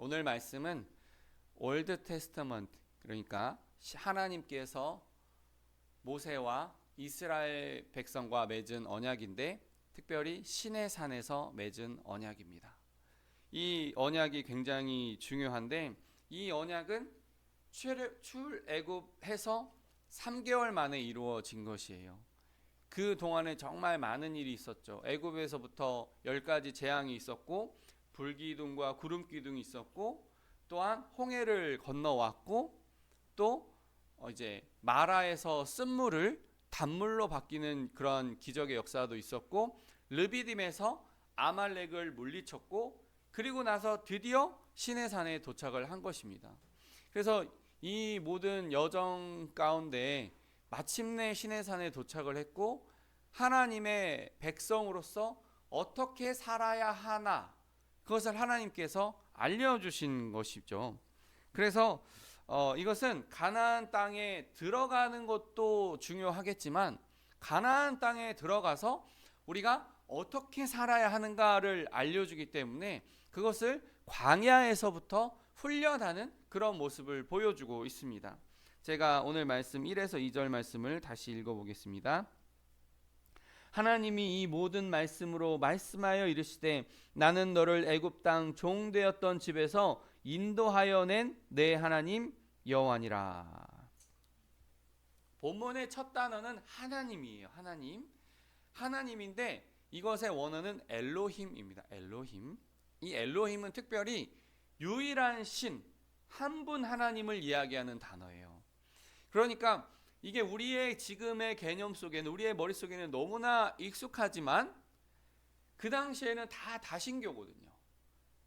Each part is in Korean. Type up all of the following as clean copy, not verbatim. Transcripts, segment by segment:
오늘 말씀은 올드 테스터먼트, 그러니까 하나님께서 모세와 이스라엘 백성과 맺은 언약인데 특별히 시내산에서 맺은 언약입니다. 이 언약이 굉장히 중요한데 이 언약은 출애굽해서 3개월 만에 이루어진 것이에요. 그 동안에 정말 많은 일이 있었죠. 애굽에서부터 10가지 재앙이 있었고 불기둥과 구름기둥이 있었고 또한 홍해를 건너왔고 또 이제 마라에서 쓴물을 단물로 바뀌는 그런 기적의 역사도 있었고 르비딤에서 아말렉을 물리쳤고 그리고 나서 드디어 시내산에 도착을 한 것입니다. 그래서 이 모든 여정 가운데 마침내 시내산에 도착을 했고 하나님의 백성으로서 어떻게 살아야 하나 그것을 하나님께서 알려주신 것이죠. 그래서 이것은 가나안 땅에 들어가는 것도 중요하겠지만 가나안 땅에 들어가서 우리가 어떻게 살아야 하는가를 알려주기 때문에 그것을 광야에서부터 훈련하는 그런 모습을 보여주고 있습니다. 제가 오늘 말씀 1에서 2절 말씀을 다시 읽어보겠습니다. 하나님이 이 모든 말씀으로 말씀하여 이르시되 나는 너를 애굽 땅 종 되었던 집에서 인도하여 낸 내 하나님 여호와니라. 본문의 첫 단어는 하나님이에요. 하나님인데 이것의 원어는 엘로힘입니다. 엘로힘. 이 엘로힘은 특별히 유일한 신, 한 분 하나님을 이야기하는 단어예요. 그러니까 이게 우리의 지금의 개념 속에는 우리의 머릿속에는 너무나 익숙하지만 그 당시에는 다 다신교거든요.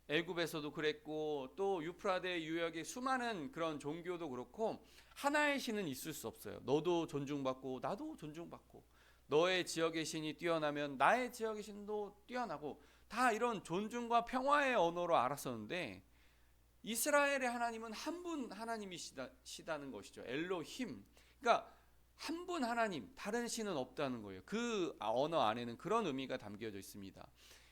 애굽에서도 그랬고 또 유프라데 유역의 수많은 그런 종교도 그렇고 하나의 신은 있을 수 없어요. 너도 존중받고 나도 존중받고 너의 지역의 신이 뛰어나면 나의 지역의 신도 뛰어나고 다 이런 존중과 평화의 언어로 알았었는데 이스라엘의 하나님은 한 분 하나님이시다는 것이죠. 엘로힘. 그러니까 한 분 하나님, 다른 신은 없다는 거예요. 그 언어 안에는 그런 의미가 담겨져 있습니다.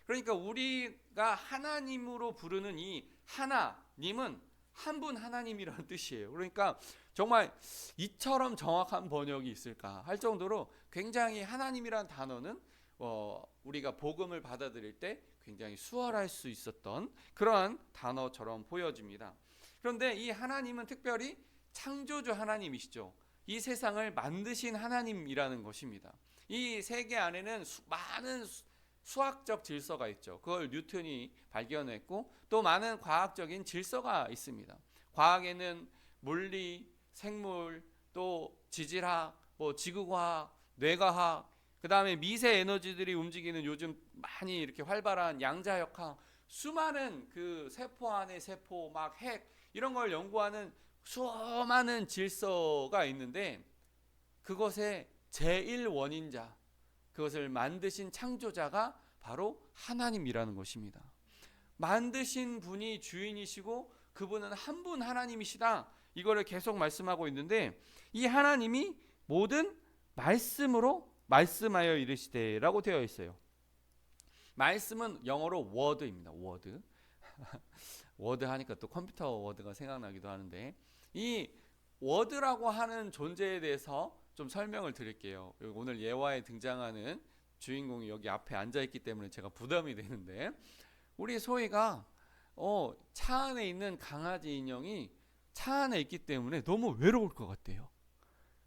그러니까 우리가 하나님으로 부르는 이 하나님은 한 분 하나님이라는 뜻이에요. 그러니까 정말 이처럼 정확한 번역이 있을까 할 정도로 굉장히 하나님이란 단어는 우리가 복음을 받아들일 때 굉장히 수월할 수 있었던 그러한 단어처럼 보여집니다. 그런데 이 하나님은 특별히 창조주 하나님이시죠. 이 세상을 만드신 하나님이라는 것입니다. 이 세계 안에는 많은 수학적 질서가 있죠. 그걸 뉴턴이 발견했고 또 많은 과학적인 질서가 있습니다. 과학에는 물리, 생물, 또 지질학, 지구과학, 뇌과학, 그 다음에 미세 에너지들이 움직이는 요즘 많이 이렇게 활발한 양자역학, 수많은 그 세포 안에 세포, 막 핵 이런 걸 연구하는 수많은 질서가 있는데 그것의 제1원인자, 그것을 만드신 창조자가 바로 하나님이라는 것입니다. 만드신 분이 주인이시고 그분은 한 분 하나님이시다. 이거를 계속 말씀하고 있는데 이 하나님이 모든 말씀으로 말씀하여 이르시되라고 되어 있어요. 말씀은 영어로 word입니다. word. 워드 하니까 또 컴퓨터 워드가 생각나기도 하는데 이 워드라고 하는 존재에 대해서 좀 설명을 드릴게요. 오늘 예화에 등장하는 주인공이 여기 앞에 앉아있기 때문에 제가 부담이 되는데 우리 소희가 차 안에 있는 강아지 인형이 차 안에 있기 때문에 너무 외로울 것 같대요.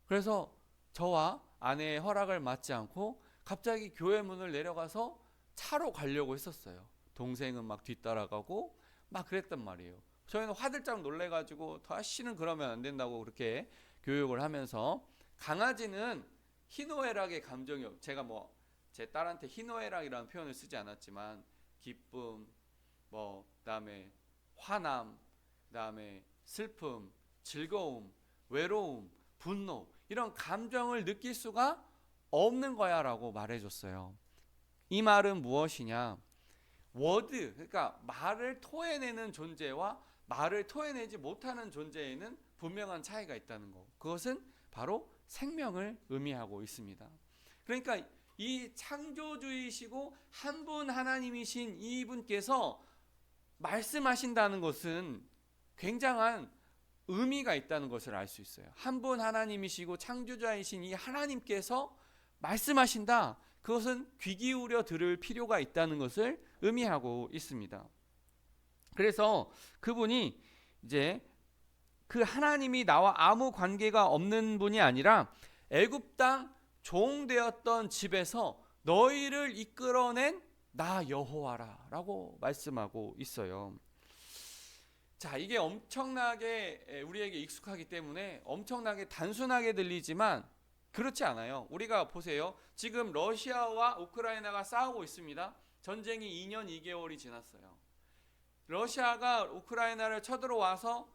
그래서 저와 아내의 허락을 받지 않고 갑자기 교회 문을 내려가서 차로 가려고 했었어요. 동생은 막 뒤따라가고 막 그랬단 말이에요. 저희는 화들짝 놀래가지고 다시는 그러면 안 된다고 그렇게 교육을 하면서 강아지는 희노애락의 감정이 제가 제 딸한테 희노애락이라는 표현을 쓰지 않았지만 기쁨, 그다음에 화남, 그다음에 슬픔, 즐거움, 외로움, 분노 이런 감정을 느낄 수가 없는 거야라고 말해줬어요. 이 말은 무엇이냐? 워드, 그러니까 말을 토해내는 존재와 말을 토해내지 못하는 존재에는 분명한 차이가 있다는 거. 그것은 바로 생명을 의미하고 있습니다. 그러니까 이 창조주이시고 한 분 하나님이신 이분께서 말씀하신다는 것은 굉장한 의미가 있다는 것을 알 수 있어요. 한 분 하나님이시고 창조자이신 이 하나님께서 말씀하신다. 그것은 귀 기울여 들을 필요가 있다는 것을 의미하고 있습니다. 그래서 그분이 이제 그 하나님이 나와 아무 관계가 없는 분이 아니라 애굽 땅 종되었던 집에서 너희를 이끌어낸 나 여호와라 라고 말씀하고 있어요. 자, 이게 엄청나게 우리에게 익숙하기 때문에 엄청나게 단순하게 들리지만 그렇지 않아요. 우리가 보세요. 지금 러시아와 우크라이나가 싸우고 있습니다. 전쟁이 2년 2개월이 지났어요. 러시아가 우크라이나를 쳐들어와서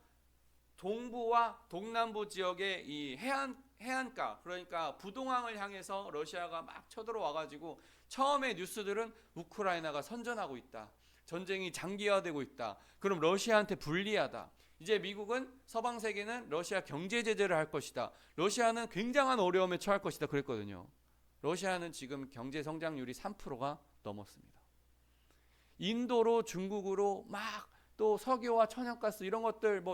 동부와 동남부 지역의 이 해안가, 그러니까 부동항을 향해서 러시아가 막 쳐들어와 가지고 처음에 뉴스들은 우크라이나가 선전하고 있다. 전쟁이 장기화되고 있다. 그럼 러시아한테 불리하다. 이제 미국은 서방 세계는 러시아 경제 제재를 할 것이다. 러시아는 굉장한 어려움에 처할 것이다. 그랬거든요. 러시아는 지금 경제 성장률이 3%가 넘었습니다. 인도로 중국으로 막 또 석유와 천연가스 이런 것들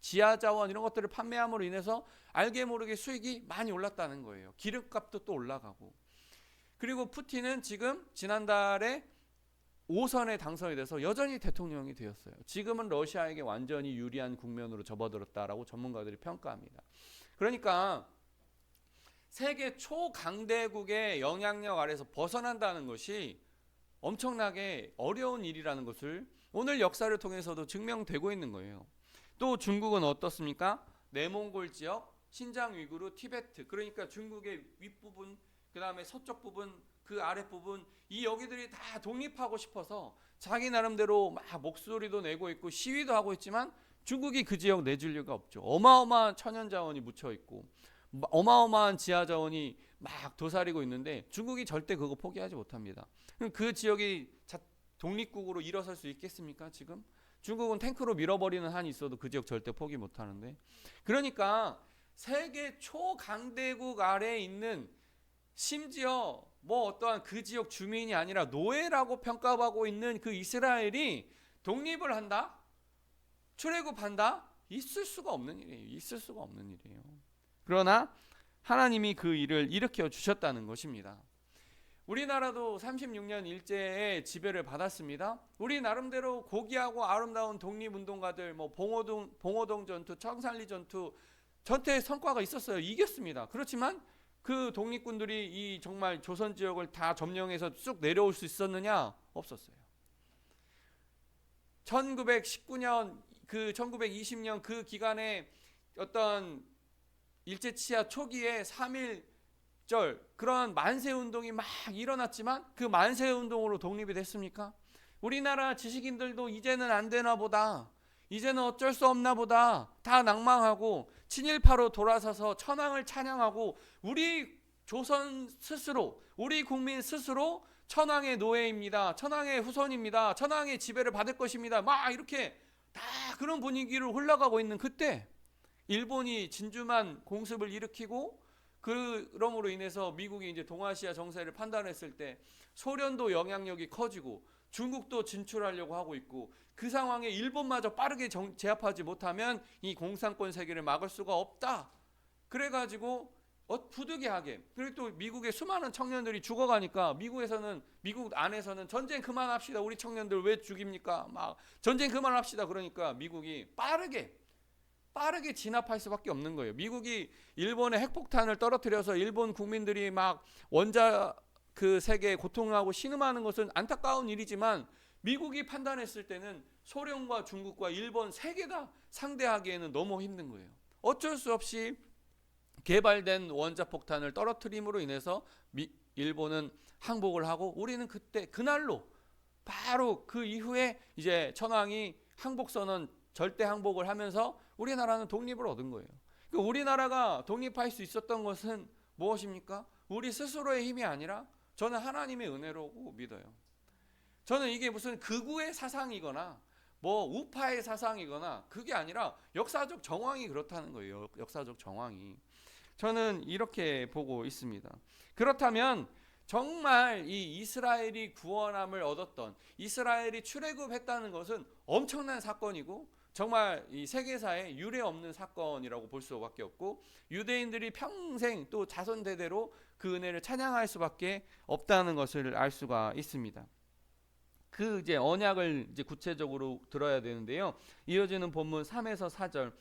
지하자원 이런 것들을 판매함으로 인해서 알게 모르게 수익이 많이 올랐다는 거예요. 기름값도 또 올라가고. 그리고 푸틴은 지금 지난달에 5선에 당선이 돼서 여전히 대통령이 되었어요. 지금은 러시아에게 완전히 유리한 국면으로 접어들었다라고 전문가들이 평가합니다. 그러니까 세계 초강대국의 영향력 아래서 벗어난다는 것이 엄청나게 어려운 일이라는 것을 오늘 역사를 통해서도 증명되고 있는 거예요. 또 중국은 어떻습니까? 내몽골 지역, 신장 위구르, 티베트, 그러니까 중국의 윗부분, 그 다음에 서쪽 부분, 그 아랫부분, 이 여기들이 다 독립하고 싶어서 자기 나름대로 막 목소리도 내고 있고 시위도 하고 있지만 중국이 그 지역 내줄 리가 없죠. 어마어마한 천연자원이 묻혀 있고 어마어마한 지하자원이 막 도사리고 있는데 중국이 절대 그거 포기하지 못합니다. 그럼 그 지역이 독립국으로 일어설 수 있겠습니까? 지금 중국은 탱크로 밀어버리는 한이 있어도 그 지역 절대 포기 못하는데, 그러니까 세계 초강대국 아래에 있는, 심지어 어떠한 그 지역 주민이 아니라 노예라고 평가받고 있는 그 이스라엘이 독립을 한다? 출애굽한다? 있을 수가 없는 일이에요. 있을 수가 없는 일이에요. 그러나 하나님이 그 일을 일으켜 주셨다는 것입니다. 우리나라도 36년 일제의 지배를 받았습니다. 우리 나름대로 고귀하고 아름다운 독립운동가들, 봉오동 전투, 청산리 전투, 전투의 성과가 있었어요. 이겼습니다. 그렇지만 그 독립군들이 이 정말 조선 지역을 다 점령해서 쑥 내려올 수 있었느냐? 없었어요. 1919년, 1920년 그 기간에 어떤 일제치하 초기에 3.1절 그런 만세운동이 막 일어났지만 그 만세운동으로 독립이 됐습니까? 우리나라 지식인들도 이제는 안 되나 보다, 이제는 어쩔 수 없나 보다 다 낭망하고 친일파로 돌아서서 천황을 찬양하고 우리 조선 스스로, 우리 국민 스스로 천황의 노예입니다, 천황의 후손입니다, 천황의 지배를 받을 것입니다, 막 이렇게 다 그런 분위기로 흘러가고 있는 그때 일본이 진주만 공습을 일으키고 그럼으로 인해서 미국이 이제 동아시아 정세를 판단했을 때 소련도 영향력이 커지고 중국도 진출하려고 하고 있고, 그 상황에 일본마저 빠르게 제압하지 못하면 이 공산권 세계를 막을 수가 없다. 그래가지고 부득이하게, 그리고 또 미국의 수많은 청년들이 죽어가니까 미국 안에서는 전쟁 그만합시다. 우리 청년들 왜 죽입니까? 막 전쟁 그만합시다. 그러니까 미국이 빠르게 진압할 수밖에 없는 거예요. 미국이 일본의 핵폭탄을 떨어뜨려서 일본 국민들이 막 원자 그 세계에 고통하고 신음하는 것은 안타까운 일이지만 미국이 판단했을 때는 소련과 중국과 일본 세 개 다 상대하기에는 너무 힘든 거예요. 어쩔 수 없이 개발된 원자폭탄을 떨어뜨림으로 인해서 일본은 항복을 하고, 우리는 그날로 바로 그 이후에 이제 천황이 항복선언 절대 항복을 하면서 우리나라는 독립을 얻은 거예요. 그러니까 우리나라가 독립할 수 있었던 것은 무엇입니까? 우리 스스로의 힘이 아니라 저는 하나님의 은혜라고 믿어요. 저는 이게 무슨 극우의 사상이거나 우파의 사상이거나 그게 아니라 역사적 정황이 그렇다는 거예요. 역사적 정황이. 저는 이렇게 보고 있습니다. 그렇다면 정말 이 이스라엘이 구원함을 얻었던, 이스라엘이 출애굽했다는 것은 엄청난 사건이고 정말 이 세계사에 유례 없는 사건이라고 볼 수밖에 없고, 유대인들이 평생 또 자손 대대로 그 은혜를 찬양할 수밖에 없다는 것을 알 수가 있습니다. 그 이제 언약을 이제 구체적으로 들어야 되는데요. 이어지는 본문 3에서 4절.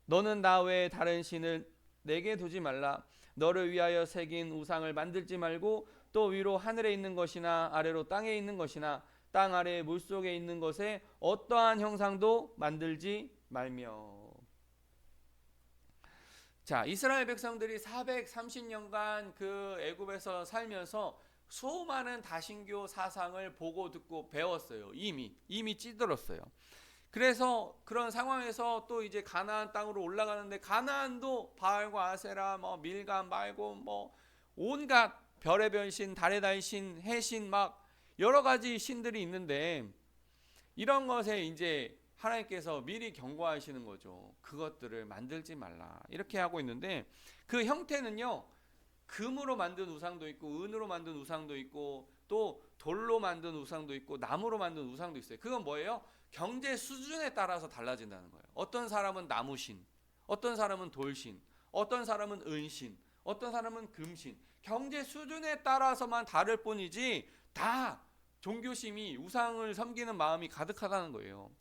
너는 나 외에 다른 신을 내게 두지 말라. 너를 위하여 새긴 우상을 만들지 말고 또 위로 하늘에 있는 것이나 아래로 땅에 있는 것이나 땅 아래 물속에 있는 것에 어떠한 형상도 만들지 말며. 자, 이스라엘 백성들이 430년간 그 애굽에서 살면서 수많은 다신교 사상을 보고 듣고 배웠어요. 이미 찌들었어요. 그래서 그런 상황에서 또 이제 가나안 땅으로 올라가는데, 가나안도 바알과 아세라, 뭐 밀감 말고 뭐 온갖 별의별 신, 달의 달신, 해신 막 여러 가지 신들이 있는데, 이런 것에 이제 하나님께서 미리 경고하시는 거죠. 그것들을 만들지 말라. 이렇게 하고 있는데, 그 형태는요, 금으로 만든 우상도 있고 은으로 만든 우상도 있고 또 돌로 만든 우상도 있고 나무로 만든 우상도 있어요. 그건 뭐예요? 경제 수준에 따라서 달라진다는 거예요. 어떤 사람은 나무신, 어떤 사람은 돌신, 어떤 사람은 은신, 어떤 사람은 금신. 경제 수준에 따라서만 다를 뿐이지 다 종교심이, 우상을 섬기는 마음이 가득하다는 거예요.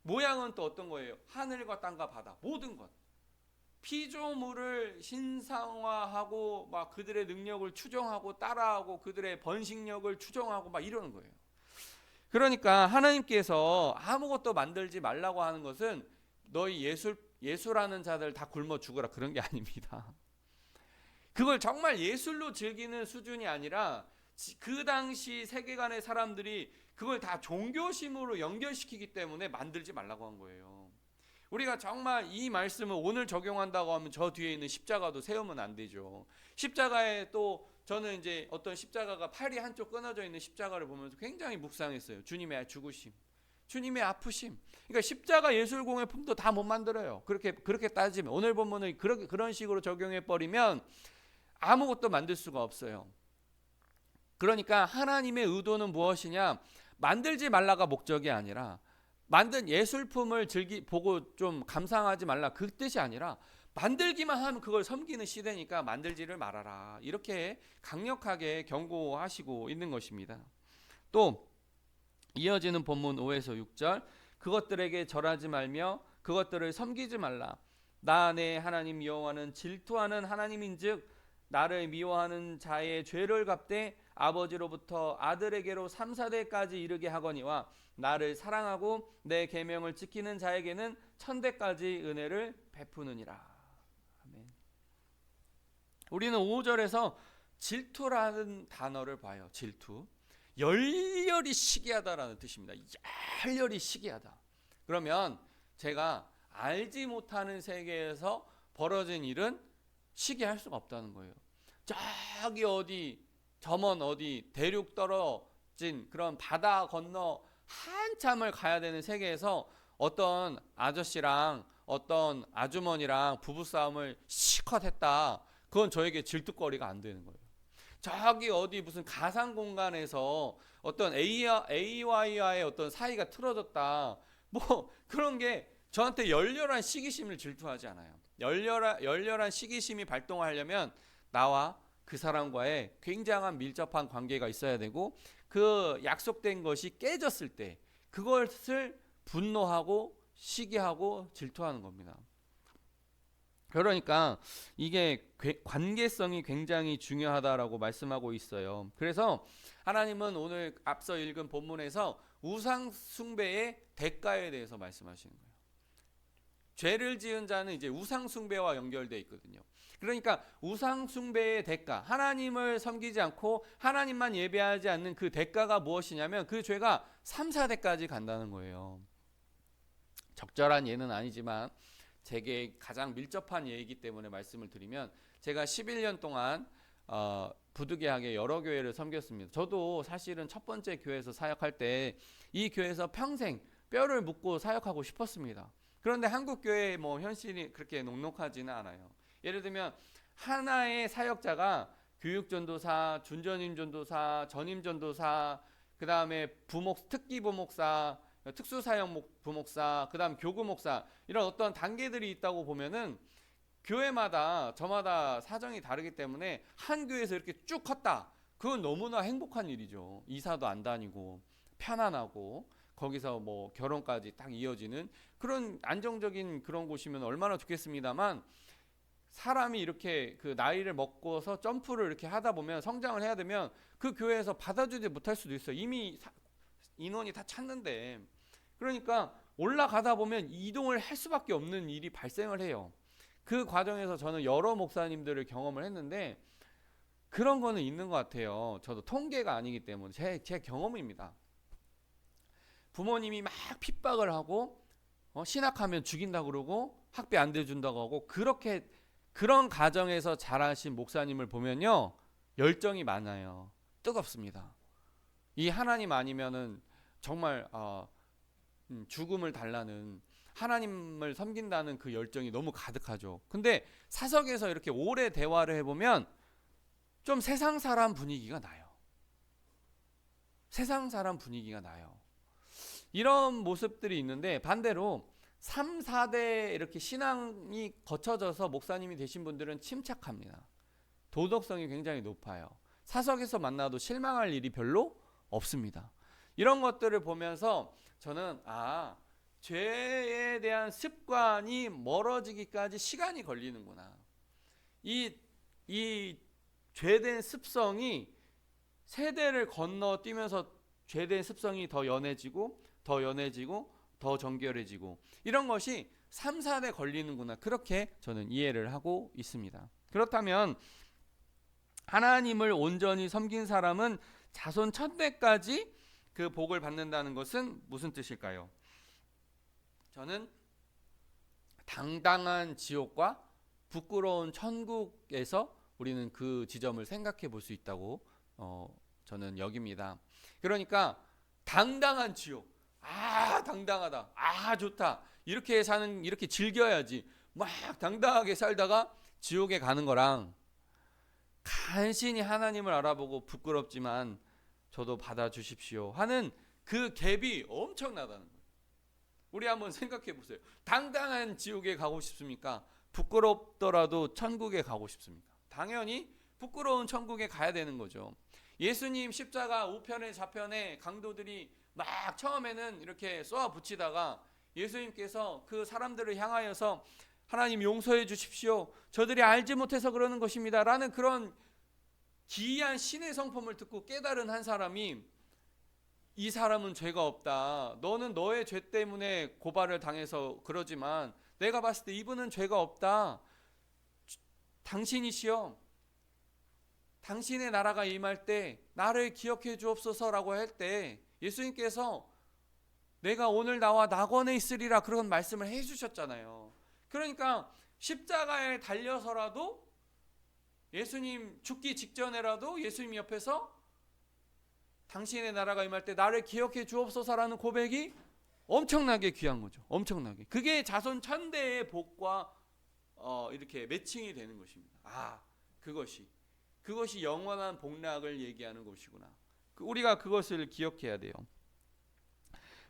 모양은 또 어떤 거예요? 하늘과 땅과 바다, 모든 것. 피조물을 신상화하고 막 그들의 능력을 추종하고 따라하고 그들의 번식력을 추종하고 막 이러는 거예요. 그러니까 하나님께서 아무것도 만들지 말라고 하는 것은 너희 예술하는 자들 다 굶어 죽어라 그런 게 아닙니다. 그걸 정말 예술로 즐기는 수준이 아니라 그 당시 세계관의 사람들이 그걸 다 종교심으로 연결시키기 때문에 만들지 말라고 한 거예요. 우리가 정말 이 말씀을 오늘 적용한다고 하면 저 뒤에 있는 십자가도 세우면 안 되죠. 십자가에 또 저는 이제 어떤 십자가가 팔이 한쪽 끊어져 있는 십자가를 보면서 굉장히 묵상했어요. 주님의 죽으심, 주님의 아프심. 그러니까 십자가 예술공예품도 다 못 만들어요. 그렇게 따지면 오늘 본문을 그런 식으로 적용해 버리면 아무것도 만들 수가 없어요. 그러니까 하나님의 의도는 무엇이냐? 만들지 말라가 목적이 아니라 만든 예술품을 보고 좀 감상하지 말라 그 뜻이 아니라 만들기만 하면 그걸 섬기는 시대니까 만들지를 말아라. 이렇게 강력하게 경고하시고 있는 것입니다. 또 이어지는 본문 5에서 6절. 그것들에게 절하지 말며 그것들을 섬기지 말라. 나 내 하나님 여호와는 질투하는 하나님인즉 나를 미워하는 자의 죄를 갚되 아버지로부터 아들에게로 3, 4대까지 이르게 하거니와 나를 사랑하고 내 계명을 지키는 자에게는 1000대까지 은혜를 베푸느니라. 아멘. 우리는 5절에서 질투라는 단어를 봐요. 질투. 열렬히 시기하다라는 뜻입니다. 열렬히 시기하다. 그러면 제가 알지 못하는 세계에서 벌어진 일은 시기할 수가 없다는 거예요. 저기 어디 저먼 어디 대륙 떨어진 그런 바다 건너 한참을 가야 되는 세계에서 어떤 아저씨랑 어떤 아주머니랑 부부싸움을 실컷 했다. 그건 저에게 질투거리가 안 되는 거예요. 저기 어디 무슨 가상 공간에서 어떤 AY와의 어떤 사이가 틀어졌다. 뭐 그런 게 저한테 열렬한 시기심을 질투하지 않아요. 열렬한 시기심이 발동하려면 나와 그 사람과의 굉장한 밀접한 관계가 있어야 되고 그 약속된 것이 깨졌을 때 그것을 분노하고 시기하고 질투하는 겁니다. 그러니까 이게 관계성이 굉장히 중요하다라고 말씀하고 있어요. 그래서 하나님은 오늘 앞서 읽은 본문에서 우상 숭배의 대가에 대해서 말씀하시는 거예요. 죄를 지은 자는 이제 우상 숭배와 연결되어 있거든요. 그러니까 우상 숭배의 대가, 하나님을 섬기지 않고 하나님만 예배하지 않는 그 대가가 무엇이냐면 그 죄가 3, 4대까지 간다는 거예요. 적절한 예는 아니지만 제게 가장 밀접한 예이기 때문에 말씀을 드리면 제가 11년 동안 부득이하게 여러 교회를 섬겼습니다. 저도 사실은 첫 번째 교회에서 사역할 때 이 교회에서 평생 뼈를 묻고 사역하고 싶었습니다. 그런데 한국 교회의 현실이 그렇게 녹록하지는 않아요. 예를 들면 하나의 사역자가 교육전도사, 준전임전도사, 전임전도사, 그 다음에 특기 부목사, 특수사역 부목사, 그 다음 교구목사, 이런 어떤 단계들이 있다고 보면은 교회마다 저마다 사정이 다르기 때문에 한 교회에서 이렇게 쭉 컸다, 그건 너무나 행복한 일이죠. 이사도 안 다니고 편안하고 거기서 뭐 결혼까지 딱 이어지는 그런 안정적인 그런 곳이면 얼마나 좋겠습니다만, 사람이 이렇게 그 나이를 먹고서 점프를 이렇게 하다 보면, 성장을 해야 되면 그 교회에서 받아주지 못할 수도 있어요. 이미 인원이 다 찼는데. 그러니까 올라가다 보면 이동을 할 수밖에 없는 일이 발생을 해요. 그 과정에서 저는 여러 목사님들을 경험을 했는데 그런 거는 있는 것 같아요. 저도 통계가 아니기 때문에 제 경험입니다. 부모님이 막 핍박을 하고 신학하면 죽인다 그러고 학비 안 대준다고 하고, 그렇게 그런 가정에서 자라신 목사님을 보면요, 열정이 많아요. 뜨겁습니다. 이 하나님 아니면은 정말 죽음을 달라는, 하나님을 섬긴다는 그 열정이 너무 가득하죠. 근데 사석에서 이렇게 오래 대화를 해보면 좀 세상 사람 분위기가 나요. 세상 사람 분위기가 나요. 이런 모습들이 있는데, 반대로 3, 4대 이렇게 신앙이 거쳐져서 목사님이 되신 분들은 침착합니다. 도덕성이 굉장히 높아요. 사석에서 만나도 실망할 일이 별로 없습니다. 이런 것들을 보면서 저는 죄에 대한 습관이 멀어지기까지 시간이 걸리는구나. 이 죄된 습성이 세대를 건너뛰면서 죄된 습성이 더 연해지고 더 정결해지고, 이런 것이 3, 4대 걸리는구나, 그렇게 저는 이해를 하고 있습니다. 그렇다면 하나님을 온전히 섬긴 사람은 자손 천대까지 그 복을 받는다는 것은 무슨 뜻일까요? 저는 당당한 지옥과 부끄러운 천국에서 우리는 그 지점을 생각해 볼 수 있다고 저는 여깁니다. 그러니까 당당한 지옥, 당당하다, 좋다, 이렇게 이렇게 즐겨야지, 막 당당하게 살다가 지옥에 가는 거랑 간신히 하나님을 알아보고 부끄럽지만 저도 받아주십시오 하는 그 갭이 엄청나다는 거예요. 우리 한번 생각해 보세요. 당당한 지옥에 가고 싶습니까? 부끄럽더라도 천국에 가고 싶습니까? 당연히 부끄러운 천국에 가야 되는 거죠. 예수님 십자가 우편에 좌편에 강도들이 막 처음에는 이렇게 쏘아 붙이다가 예수님께서 그 사람들을 향하여서 하나님 용서해 주십시오, 저들이 알지 못해서 그러는 것입니다 라는 그런 기이한 신의 성품을 듣고 깨달은 한 사람이, 이 사람은 죄가 없다, 너는 너의 죄 때문에 고발을 당해서 그러지만 내가 봤을 때 이분은 죄가 없다, 당신이시여 당신의 나라가 임할 때 나를 기억해 주옵소서라고 할 때 예수님께서 내가 오늘 나와 낙원에 있으리라 그런 말씀을 해주셨잖아요. 그러니까 십자가에 달려서라도, 예수님 죽기 직전에라도 예수님 옆에서 당신의 나라가 임할 때 나를 기억해 주옵소서라는 고백이 엄청나게 귀한 거죠. 엄청나게. 그게 자손 천대의 복과 이렇게 매칭이 되는 것입니다. 그것이 영원한 복락을 얘기하는 것이구나. 우리가 그것을 기억해야 돼요.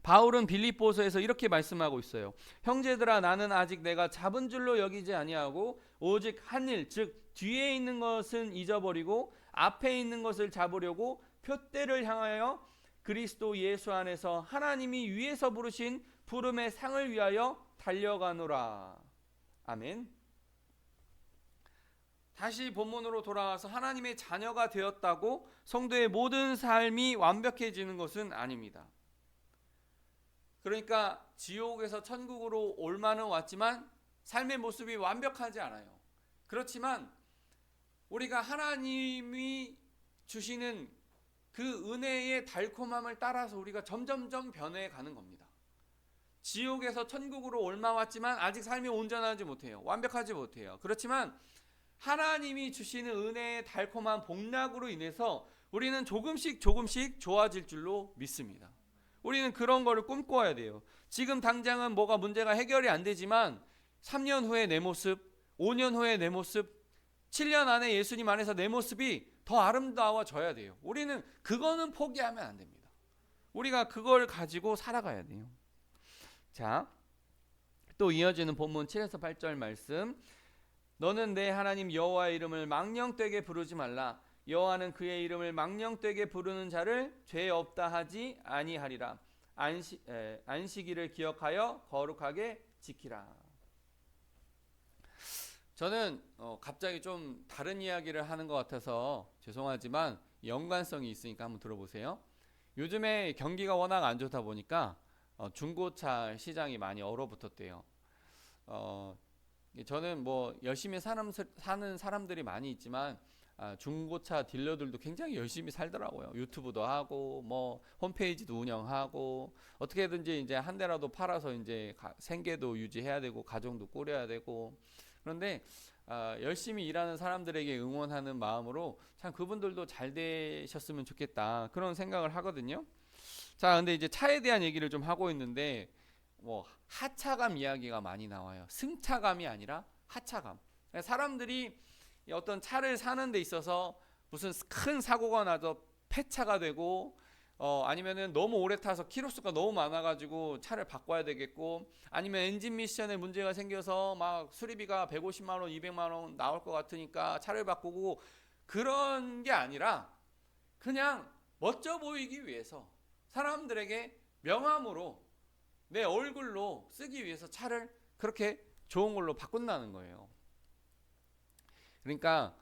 바울은 빌립보서에서 이렇게 말씀하고 있어요. 형제들아, 나는 아직 내가 잡은 줄로 여기지 아니하고 오직 한 일, 즉 뒤에 있는 것은 잊어버리고 앞에 있는 것을 잡으려고 표대를 향하여 그리스도 예수 안에서 하나님이 위에서 부르신 부름의 상을 위하여 달려가노라. 아멘. 다시 본문으로 돌아와서 하나님의 자녀가 되었다고 성도의 모든 삶이 완벽해지는 것은 아닙니다. 그러니까 지옥에서 천국으로 올 만은 왔지만 삶의 모습이 완벽하지 않아요. 그렇지만 우리가 하나님이 주시는 그 은혜의 달콤함을 따라서 우리가 점점점 변해가는 겁니다. 지옥에서 천국으로 올마왔지만 아직 삶이 온전하지 못해요. 완벽하지 못해요. 그렇지만 하나님이 주시는 은혜의 달콤한 복락으로 인해서 우리는 조금씩 좋아질 줄로 믿습니다. 우리는 그런 거를 꿈꿔야 돼요. 지금 당장은 뭐가 문제가 해결이 안 되지만 3년 후에 내 모습, 5년 후에 내 모습, 7년 안에 예수님 안에서 내 모습이 더 아름다워져야 돼요. 우리는 그거는 포기하면 안 됩니다. 우리가 그걸 가지고 살아가야 돼요. 자, 또 이어지는 본문 7에서 8절 말씀. 너는 내 하나님 여호와의 이름을 망령되게 부르지 말라. 여호와는 그의 이름을 망령되게 부르는 자를 죄 없다 하지 아니하리라. 안식일을 기억하여 거룩하게 지키라. 저는 갑자기 좀 다른 이야기를 하는 것 같아서 죄송하지만 연관성이 있으니까 한번 들어보세요. 요즘에 경기가 워낙 안 좋다 보니까 중고차 시장이 많이 얼어붙었대요. 저는 뭐 열심히 사는 사람들이 많이 있지만 중고차 딜러들도 굉장히 열심히 살더라고요. 유튜브도 하고 뭐 홈페이지도 운영하고 어떻게든지 이제 한 대라도 팔아서 이제 생계도 유지해야 되고 가정도 꾸려야 되고. 그런데 열심히 일하는 사람들에게 응원하는 마음으로 참 그분들도 잘 되셨으면 좋겠다 그런 생각을 하거든요. 자, 근데 이제 차에 대한 얘기를 좀 하고 있는데 뭐 하차감 이야기가 많이 나와요. 승차감이 아니라 하차감. 사람들이 어떤 차를 사는 데 있어서 무슨 큰 사고가 나서 폐차가 되고 아니면은 너무 오래 타서 키로수가 너무 많아가지고 차를 바꿔야 되겠고, 아니면 엔진 미션에 문제가 생겨서 막 수리비가 150만 원, 200만 원 나올 것 같으니까 차를 바꾸고, 그런 게 아니라 그냥 멋져 보이기 위해서 사람들에게 명함으로 내 얼굴로 쓰기 위해서 차를 그렇게 좋은 걸로 바꾼다는 거예요. 그러니까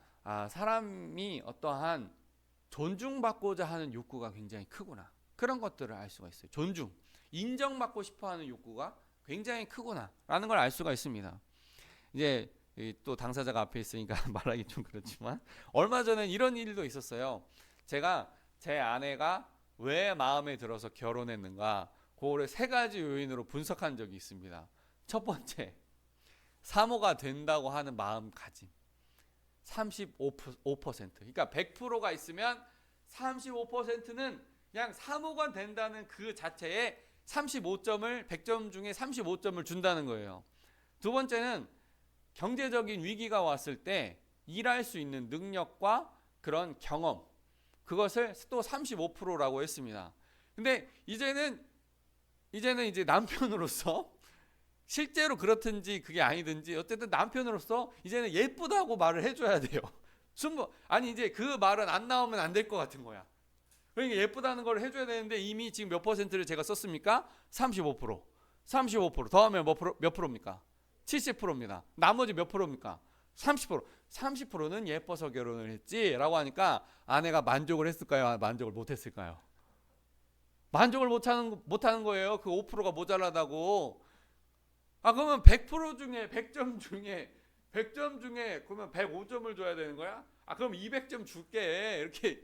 사람이 어떠한 존중받고자 하는 욕구가 굉장히 크구나, 그런 것들을 알 수가 있어요. 존중, 인정받고 싶어하는 욕구가 굉장히 크구나 라는 걸 알 수가 있습니다. 이제 또 당사자가 앞에 있으니까 말하기 좀 그렇지만 얼마 전에 이런 일도 있었어요. 제가 제 아내가 왜 마음에 들어서 결혼했는가, 그거를 3가지 요인으로 분석한 적이 있습니다. 첫 번째, 사모가 된다고 하는 마음가짐 35%. 그러니까 100%가 있으면 35%는 그냥 사모가 된다는 그 자체에 35점을 100점 중에 35점을 준다는 거예요. 두 번째는 경제적인 위기가 왔을 때 일할 수 있는 능력과 그런 경험, 그것을 또 35%라고 했습니다. 근데 이제는 이제 남편으로서 실제로 그렇든지 그게 아니든지 어쨌든 남편으로서 이제는 예쁘다고 말을 해줘야 돼요. 아니 이제 그 말은 안 나오면 안 될 것 같은 거야. 그러니까 예쁘다는 걸 해줘야 되는데 이미 지금 몇 퍼센트를 제가 썼습니까? 35%. 35% 더하면 몇 프로입니까? 70%입니다. 나머지 몇 프로입니까? 30%. 30%는 예뻐서 결혼을 했지라고 하니까 아내가 만족을 했을까요? 만족을 못했을까요? 만족을 못하는 거예요. 그 5%가 모자라다고. 그러면 100% 중에 100점 중에 그러면 105점을 줘야 되는 거야? 그럼 200점 줄게. 이렇게.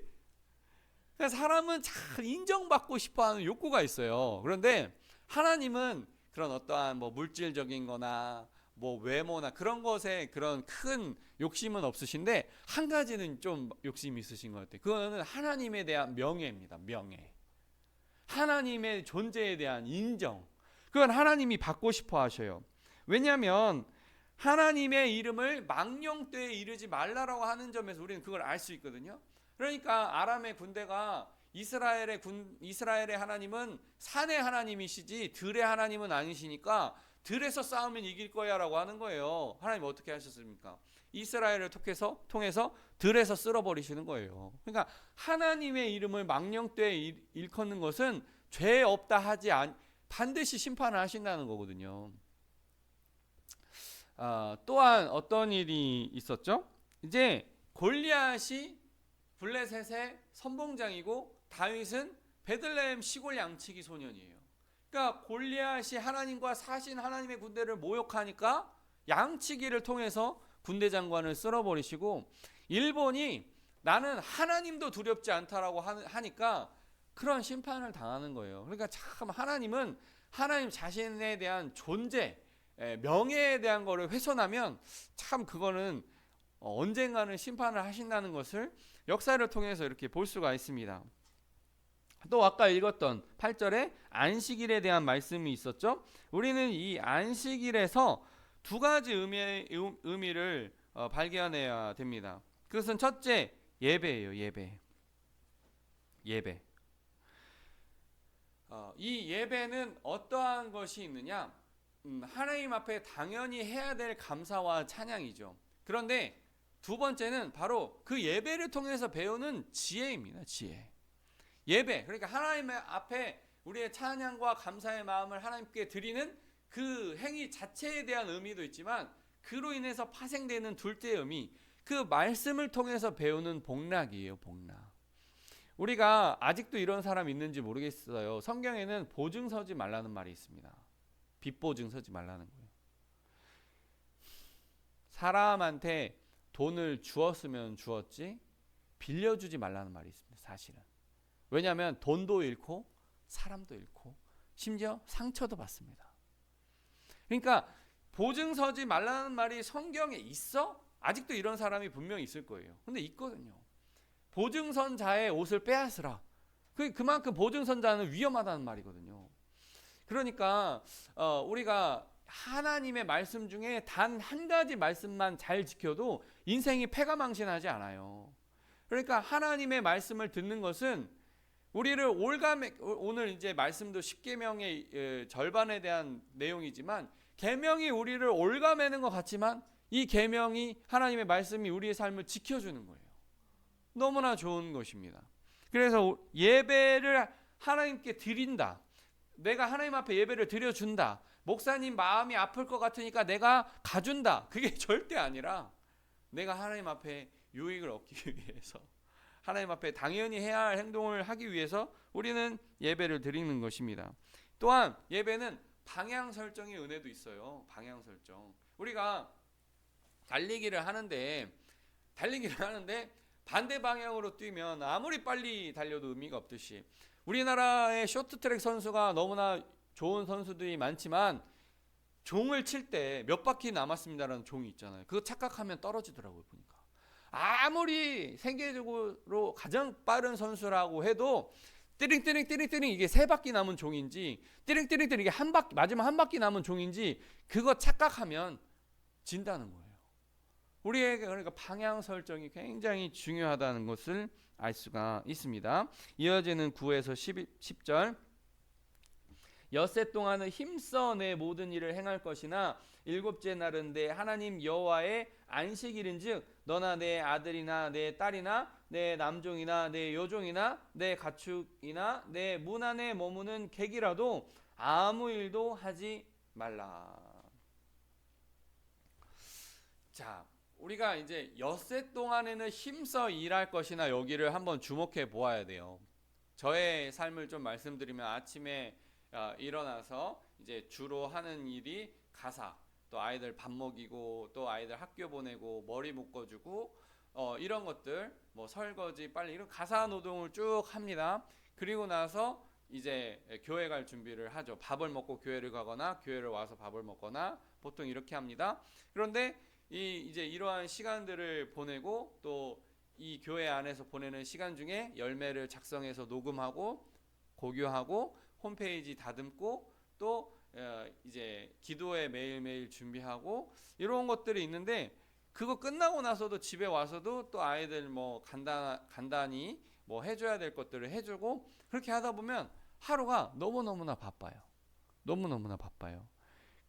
사람은 잘 인정받고 싶어하는 욕구가 있어요. 그런데 하나님은 그런 어떠한 뭐 물질적인 거나 뭐 외모나 그런 것에 그런 큰 욕심은 없으신데, 한 가지는 좀 욕심이 있으신 것 같아요. 그거는 하나님에 대한 명예입니다. 명예. 하나님의 존재에 대한 인정. 그건 하나님이 받고 싶어 하셔요. 왜냐하면 하나님의 이름을 망령되에 이르지 말라라고 하는 점에서 우리는 그걸 알 수 있거든요. 그러니까 아람의 군대가 이스라엘의 하나님은 산의 하나님이시지 들의 하나님은 아니시니까 들에서 싸우면 이길 거야 라고 하는 거예요. 하나님 어떻게 하셨습니까? 이스라엘을 통해서 들에서 쓸어버리시는 거예요. 그러니까 하나님의 이름을 망령되에 일컫는 것은 죄 없다 하지 반드시 심판을 하신다는 거거든요. 또한 어떤 일이 있었죠? 이제 골리앗이 블레셋의 선봉장이고 다윗은 베들레헴 시골 양치기 소년이에요. 그러니까 골리앗이 하나님과 사신 하나님의 군대를 모욕하니까 양치기를 통해서 군대 장관을 쓸어버리시고, 일본이 나는 하나님도 두렵지 않다라고 하니까 그런 심판을 당하는 거예요. 그러니까 참 하나님은 하나님 자신에 대한 존재, 명예에 대한 거를 훼손하면 참 그거는 언젠가는 심판을 하신다는 것을 역사를 통해서 이렇게 볼 수가 있습니다. 또 아까 읽었던 8절에 안식일에 대한 말씀이 있었죠. 우리는 이 안식일에서 2가지 의미를 발견해야 됩니다. 그것은 첫째, 예배예요. 예배. 이 예배는 어떠한 것이 있느냐? 하나님 앞에 당연히 해야 될 감사와 찬양이죠. 그런데 두 번째는 바로 그 예배를 통해서 배우는 지혜입니다. 지혜. 예배, 그러니까 하나님 앞에 우리의 찬양과 감사의 마음을 하나님께 드리는 그 행위 자체에 대한 의미도 있지만, 그로 인해서 파생되는 둘째 의미, 그 말씀을 통해서 배우는 복락이에요. 복락. 우리가 아직도 이런 사람 있는지 모르겠어요. 성경에는 보증 서지 말라는 말이 있습니다. 빚보증 서지 말라는 거예요. 사람한테 돈을 주었으면 주었지 빌려주지 말라는 말이 있습니다. 사실은. 왜냐하면 돈도 잃고 사람도 잃고 심지어 상처도 받습니다. 그러니까 보증 서지 말라는 말이 성경에 있어? 아직도 이런 사람이 분명히 있을 거예요. 근데 있거든요. 보증선 자의 옷을 빼앗으라. 그만큼 보증선 자는 위험하다는 말이거든요. 그러니까 우리가 하나님의 말씀 중에 단 한 가지 말씀만 잘 지켜도 인생이 패가망신하지 않아요. 그러니까 하나님의 말씀을 듣는 것은 우리를 오늘 이제 말씀도 10계명의 절반에 대한 내용이지만, 계명이 우리를 올가매는 것 같지만 이 계명이, 하나님의 말씀이 우리의 삶을 지켜주는 거예요. 너무나 좋은 것입니다. 그래서 예배를 하나님께 드린다. 내가 하나님 앞에 예배를 드려준다. 목사님 마음이 아플 것 같으니까 내가 가준다. 그게 절대 아니라 내가 하나님 앞에 유익을 얻기 위해서, 하나님 앞에 당연히 해야 할 행동을 하기 위해서 우리는 예배를 드리는 것입니다. 또한 예배는 방향 설정의 은혜도 있어요. 방향 설정. 우리가 달리기를 하는데 반대 방향으로 뛰면 아무리 빨리 달려도 의미가 없듯이, 우리나라의 쇼트트랙 선수가 너무나 좋은 선수들이 많지만 종을 칠 때 몇 바퀴 남았습니다라는 종이 있잖아요. 그거 착각하면 떨어지더라고요. 보니까 아무리 세계적으로 가장 빠른 선수라고 해도 띠링띠링 이게 세 바퀴 남은 종인지, 띠링띠링 이게 마지막 한 바퀴 남은 종인지, 그거 착각하면 진다는 거예요. 우리에게 그러니까 방향 설정이 굉장히 중요하다는 것을 알 수가 있습니다. 이어지는 9에서 10절. 엿새 동안은 힘써 내 모든 일을 행할 것이나 일곱째 날은 내 하나님 여호와의 안식일인즉 너나 내 아들이나 내 딸이나 내 남종이나 내 여종이나 내 가축이나 내 문 안에 머무는 객이라도 아무 일도 하지 말라. 자, 우리가 이제 엿새 동안에는 힘써 일할 것이나, 여기를 한번 주목해 보아야 돼요. 저의 삶을 좀 말씀드리면, 아침에 일어나서 이제 주로 하는 일이 가사, 또 아이들 밥 먹이고, 또 아이들 학교 보내고, 머리 묶어주고, 이런 것들, 뭐 설거지, 빨리, 이런 가사 노동을 쭉 합니다. 그리고 나서 이제 교회 갈 준비를 하죠. 밥을 먹고 교회를 가거나 교회를 와서 밥을 먹거나 보통 이렇게 합니다. 그런데 이제 이러한 시간들을 보내고, 또 이 교회 안에서 보내는 시간 중에 열매를 작성해서 녹음하고 고교하고 홈페이지 다듬고, 또 이제 기도회 매일매일 준비하고, 이런 것들이 있는데, 그거 끝나고 나서도 집에 와서도 또 아이들 뭐 간단히 뭐 해줘야 될 것들을 해주고, 그렇게 하다 보면 하루가 너무너무나 바빠요. 너무너무나 바빠요.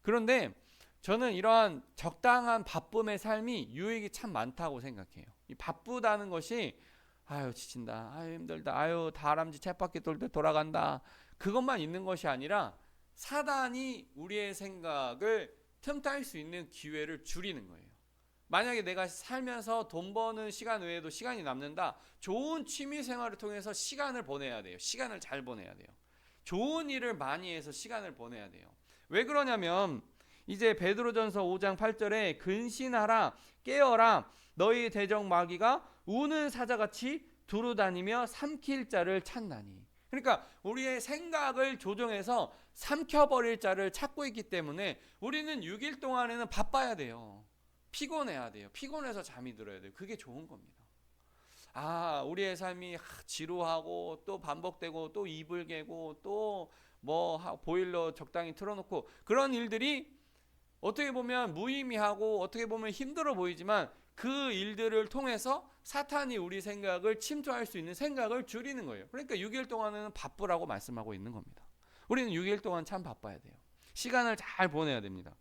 그런데 저는 이러한 적당한 바쁨의 삶이 유익이 참 많다고 생각해요. 이 바쁘다는 것이 아유 지친다, 아유 힘들다, 아유 다람쥐 쳇바퀴 돌 때 돌아간다, 그것만 있는 것이 아니라 사단이 우리의 생각을 틈탈 수 있는 기회를 줄이는 거예요. 만약에 내가 살면서 돈 버는 시간 외에도 시간이 남는다, 좋은 취미 생활을 통해서 시간을 보내야 돼요. 시간을 잘 보내야 돼요. 좋은 일을 많이 해서 시간을 보내야 돼요. 왜 그러냐면 이제 베드로전서 5장 8절에 근신하라 깨어라 너희 대적 마귀가 우는 사자같이 두루다니며 삼킬 자를 찾나니. 그러니까 우리의 생각을 조정해서 삼켜버릴 자를 찾고 있기 때문에 우리는 6일 동안에는 바빠야 돼요. 피곤해야 돼요. 피곤해서 잠이 들어야 돼요. 그게 좋은 겁니다. 우리의 삶이 지루하고 또 반복되고 또 이불 개고 또 뭐 보일러 적당히 틀어놓고 그런 일들이 어떻게 보면 무의미하고 어떻게 보면 힘들어 보이지만 그 일들을 통해서 사탄이 우리 생각을 침투할 수 있는 생각을 줄이는 거예요. 그러니까 6일 동안은 바쁘라고 말씀하고 있는 겁니다. 우리는 6일 동안 참 바빠야 돼요. 시간을 잘 보내야 됩니다.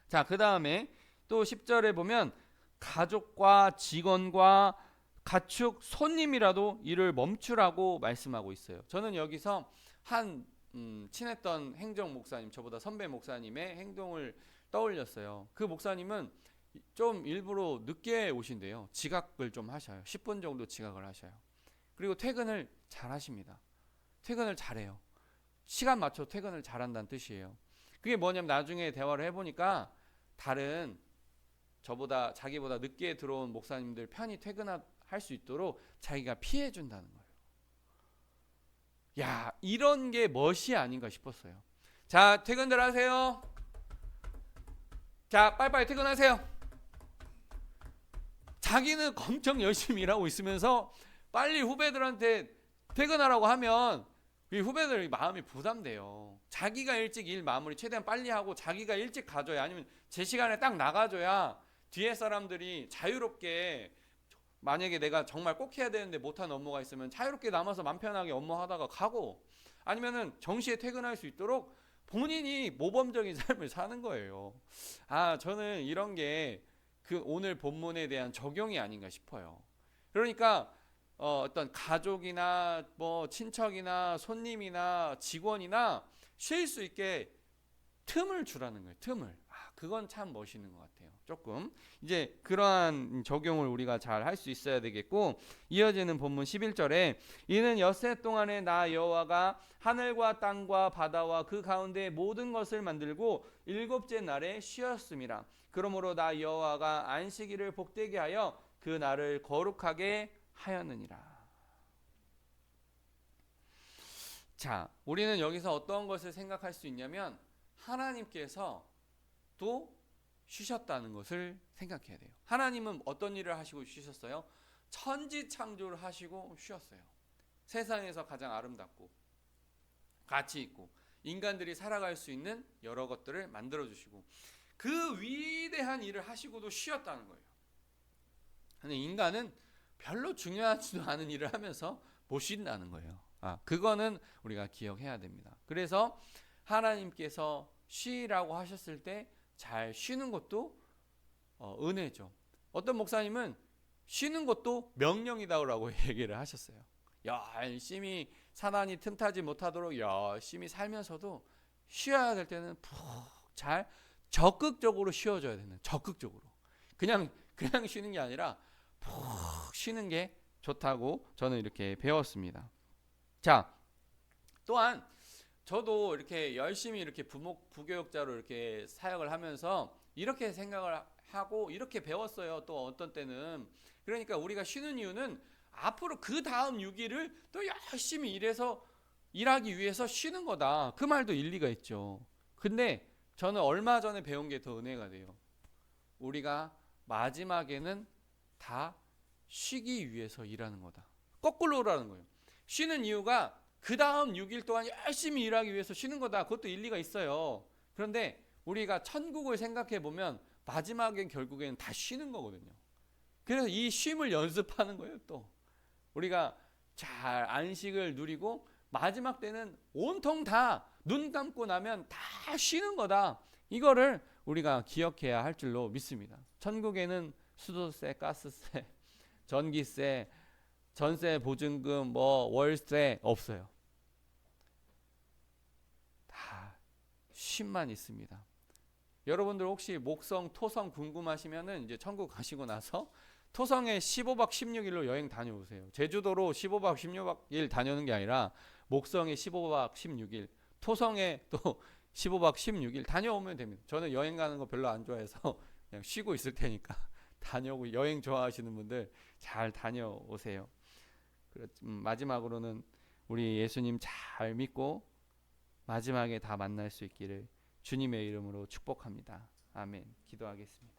자, 그 다음에 또 10절에 보면 가족과 직원과 가축, 손님이라도 일을 멈추라고 말씀하고 있어요. 저는 여기서 한 친했던 행정 목사님, 저보다 선배 목사님의 행동을 떠올렸어요. 그 목사님은 좀 일부러 늦게 오신대요. 지각을 좀 하셔요. 10분 정도 지각을 하셔요. 그리고 퇴근을 잘 하십니다. 퇴근을 잘해요. 시간 맞춰 퇴근을 잘한다는 뜻이에요. 그게 뭐냐면 나중에 대화를 해보니까 다른 자기보다 늦게 들어온 목사님들 편히 퇴근할 수 있도록 자기가 피해 준다는 거예요. 야, 이런 게 멋이 아닌가 싶었어요. 자, 퇴근들 하세요. 자, 빨리빨리 퇴근하세요. 자기는 엄청 열심히 일하고 있으면서 빨리 후배들한테 퇴근하라고 하면 이 후배들 마음이 부담돼요. 자기가 일찍 일 마무리 최대한 빨리 하고 자기가 일찍 가줘야, 아니면 제 시간에 딱 나가줘야 뒤에 사람들이 자유롭게, 만약에 내가 정말 꼭 해야 되는데 못한 업무가 있으면 자유롭게 남아서 맘 편하게 업무하다가 가고, 아니면은 정시에 퇴근할 수 있도록 본인이 모범적인 삶을 사는 거예요. 저는 이런 게 그 오늘 본문에 대한 적용이 아닌가 싶어요. 그러니까 어떤 가족이나 뭐 친척이나 손님이나 직원이나 쉴 수 있게 틈을 주라는 거예요. 틈을. 그건 참 멋있는 것 같아요. 조금 이제 그러한 적용을 우리가 잘 할 수 있어야 되겠고, 이어지는 본문 11절에 이는 엿새 동안에 나 여호와가 하늘과 땅과 바다와 그 가운데 모든 것을 만들고 일곱째 날에 쉬었음이라. 그러므로 나 여호와가 안식일을 복되게 하여 그 날을 거룩하게 하였느니라. 자, 우리는 여기서 어떤 것을 생각할 수 있냐면 하나님께서 또 쉬셨다는 것을 생각해야 돼요. 하나님은 어떤 일을 하시고 쉬셨어요? 천지 창조를 하시고 쉬었어요. 세상에서 가장 아름답고 가치 있고 인간들이 살아갈 수 있는 여러 것들을 만들어 주시고 그 위대한 일을 하시고도 쉬었다는 거예요. 근데 인간은 별로 중요하지도 않은 일을 하면서 못 쉰다는 거예요. 그거는 우리가 기억해야 됩니다. 그래서 하나님께서 쉬라고 하셨을 때 잘 쉬는 것도 은혜죠. 어떤 목사님은 쉬는 것도 명령이다라고 얘기를 하셨어요. 열심히 사단이 틈타지 못하도록 열심히 살면서도 쉬어야 될 때는 푹 잘 적극적으로 쉬어줘야 되는, 적극적으로 그냥 쉬는 게 아니라 푹 쉬는 게 좋다고 저는 이렇게 배웠습니다. 자, 또한 저도 이렇게 열심히 이렇게 부교육자로 이렇게 사역을 하면서 이렇게 생각을 하고 이렇게 배웠어요. 또 어떤 때는 그러니까 우리가 쉬는 이유는 앞으로 그 다음 6일을 또 열심히 일하기 위해서 쉬는 거다. 그 말도 일리가 있죠. 근데 저는 얼마 전에 배운 게 더 은혜가 돼요. 우리가 마지막에는 다 쉬기 위해서 일하는 거다. 거꾸로라는 거예요. 쉬는 이유가 그 다음 6일 동안 열심히 일하기 위해서 쉬는 거다. 그것도 일리가 있어요. 그런데 우리가 천국을 생각해 보면 마지막엔 결국에는 다 쉬는 거거든요. 그래서 이 쉼을 연습하는 거예요. 또 우리가 잘 안식을 누리고 마지막 때는 온통 다 눈 감고 나면 다 쉬는 거다. 이거를 우리가 기억해야 할 줄로 믿습니다. 천국에는 수도세, 가스세, 전기세, 전세 보증금, 월세 없어요. 다 쉼만 있습니다. 여러분들 혹시 목성, 토성 궁금하시면은 이제 천국 가시고 나서 토성에 15박 16일로 여행 다녀오세요. 제주도로 15박 16일 다녀오는 게 아니라 목성에 15박 16일, 토성에 또 15박 16일 다녀오면 됩니다. 저는 여행 가는 거 별로 안 좋아해서 그냥 쉬고 있을 테니까 다녀오고, 여행 좋아하시는 분들 잘 다녀오세요. 마지막으로는 우리 예수님 잘 믿고 마지막에 다 만날 수 있기를 주님의 이름으로 축복합니다. 아멘. 기도하겠습니다.